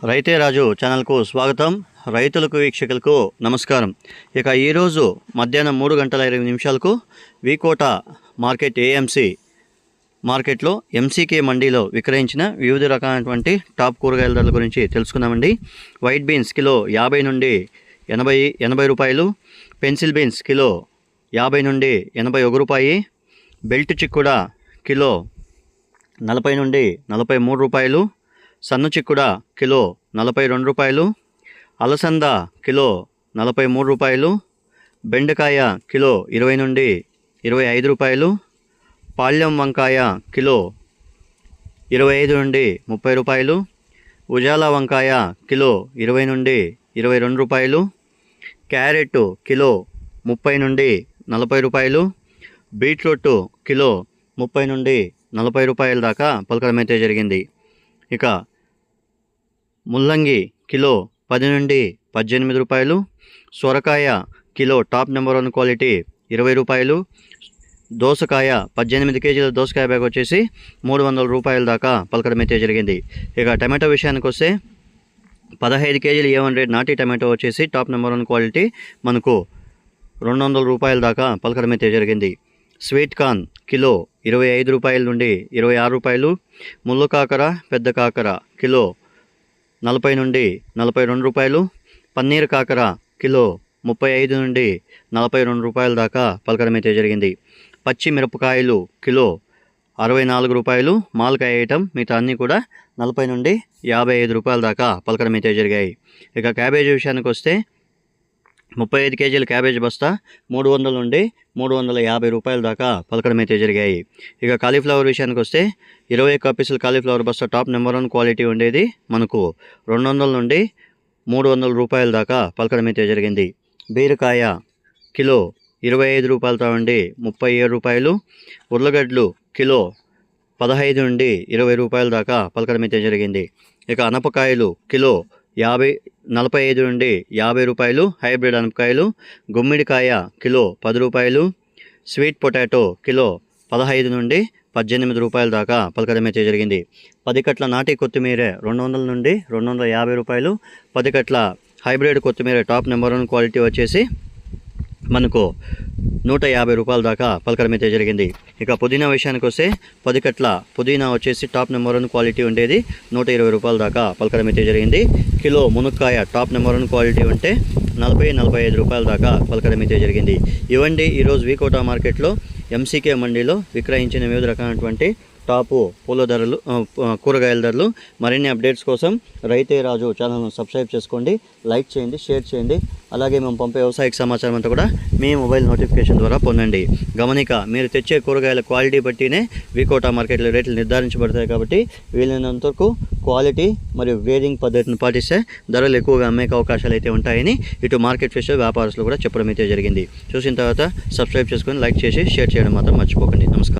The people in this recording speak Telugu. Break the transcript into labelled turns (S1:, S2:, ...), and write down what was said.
S1: రైతే రాజు ఛానల్కు స్వాగతం. రైతులకు వీక్షకులకు నమస్కారం. ఇక ఈరోజు మధ్యాహ్నం 3:20 వికోట మార్కెట్ ఏఎంసీ మార్కెట్లో ఎంసీకే మండీలో విక్రయించిన వివిధ రకాలైనటువంటి టాప్ కూరగాయల ధరల గురించి తెలుసుకుందామండి. వైట్ బీన్స్ కిలో 50 నుండి 80 రూపాయలు, పెన్సిల్ బీన్స్ కిలో 50 నుండి 81 రూపాయి, బెల్ట్ చిక్కుడ కిలో 40 నుండి 43 రూపాయలు, సన్న చిక్కుడ కిలో 42 రూపాయలు, అలసంద కిలో 43 రూపాయలు, బెండకాయ కిలో 20 నుండి 25 రూపాయలు, పాళ్యం వంకాయ కిలో 25 నుండి 30 రూపాయలు, ఉజాల వంకాయ కిలో 20 నుండి 22 రూపాయలు, క్యారెట్ కిలో 30 నుండి 40 రూపాయలు, బీట్రూట్ కిలో 30 నుండి 40 రూపాయల దాకా పలకడమైతే జరిగింది. ఇక ముల్లంగి కిలో 10 నుండి 18 రూపాయలు, సొరకాయ కిలో టాప్ నెంబర్ 1 క్వాలిటీ 20 రూపాయలు, దోసకాయ 18 కేజీల దోసకాయ బ్యాగ్ వచ్చేసి 300 రూపాయల దాకా పలకడమైతే జరిగింది. ఇక టమాటో విషయానికి వస్తే 15 కేజీలు A1 నాటి టమాటో వచ్చేసి టాప్ నెంబర్ 1 క్వాలిటీ మనకు 200 రూపాయల దాకా పలకడమైతే జరిగింది. స్వీట్ కార్న్ కిలో 25 రూపాయల నుండి 26 రూపాయలు, ముళ్ళు కాకర పెద్ద కాకర కిలో 40 నుండి 42 రూపాయలు, పన్నీర్ కాకర కిలో 35 నుండి 42 రూపాయల దాకా పలకడమైతే జరిగింది. పచ్చి మిరపకాయలు కిలో 64 రూపాయలు, మాల్కాయ ఐటమ్ మిగతా అన్నీ కూడా 40 నుండి 55 రూపాయల దాకా పలకడమైతే జరిగాయి. ఇక క్యాబేజీ విషయానికి వస్తే 35 కేజీల క్యాబేజ్ బస్తా 300 నుండి 350 రూపాయల దాకా పలకడమైతే జరిగాయి. ఇక కాలీఫ్లవర్ విషయానికి వస్తే 21 పీసుల కాలీఫ్లవర్ బస్తా టాప్ నెంబర్ 1 క్వాలిటీ ఉండేది మనకు 200 నుండి 300 రూపాయల దాకా పలకడమైతే జరిగింది. బీరకాయ కిలో 25 రూపాయలతో నుండి 37 రూపాయలు, ఉర్లగడ్డలు కిలో 15 నుండి 20 రూపాయల దాకా పలకడమైతే జరిగింది. ఇక అనపకాయలు కిలో 45 నుండి 50 రూపాయలు, హైబ్రిడ్ అనపకాయలు, గుమ్మిడికాయ కిలో 10 రూపాయలు, స్వీట్ పొటాటో కిలో 15 నుండి 18 రూపాయల దాకా పలకడమైతే జరిగింది. 10 కట్ల నాటి కొత్తిమీర 200 నుండి 250 రూపాయలు, 10 కట్ల హైబ్రిడ్ కొత్తిమీర టాప్ నెంబర్ 1 క్వాలిటీ వచ్చేసి మనకు 150 రూపాయల దాకా పలకడమైతే జరిగింది. ఇక పుదీనా విషయానికి వస్తే 10 కట్ల పుదీనా వచ్చేసి టాప్ నెంబర్ 1 క్వాలిటీ ఉండేది 120 రూపాయల దాకా పలకడమైతే జరిగింది. కిలో మునక్కాయ టాప్ నెంబర్ 1 క్వాలిటీ ఉంటే 40-45 రూపాయల దాకా పలకడమైతే జరిగింది. ఇవండి ఈరోజు వికోట మార్కెట్లో ఎంసీకే మండీలో విక్రయించిన వివిధ రకాలైనటువంటి టాపు పూల ధరలు, కూరగాయల ధరలు. మరిన్ని అప్డేట్స్ కోసం రైతే రాజు ఛానల్ను సబ్స్క్రైబ్ చేసుకోండి, లైక్ చేయండి, షేర్ చేయండి. అలాగే మేము పంపే వ్యవసాయక సమాచారం అంతా కూడా మీ మొబైల్ నోటిఫికేషన్ ద్వారా పొందండి. గమనిక, మీరు తెచ్చే కూరగాయల క్వాలిటీ బట్టినే వికోట మార్కెట్లో రేట్లు నిర్ధారించబడతాయి కాబట్టి వీలైనంత వరకు క్వాలిటీ మరియు గ్రేడింగ్ పద్ధతిని పాటిస్తే ధరలు ఎక్కువగా అమ్మే అవకాశాలు అయితే ఉంటాయని ఇటు మార్కెట్ ఫెస్టివల్ వ్యాపారస్తులు కూడా చెప్పడం అయితే జరిగింది. చూసిన తర్వాత సబ్స్క్రైబ్ చేసుకొని లైక్ చేసి షేర్ చేయడం మాత్రం మర్చిపోకండి. నమస్కారం.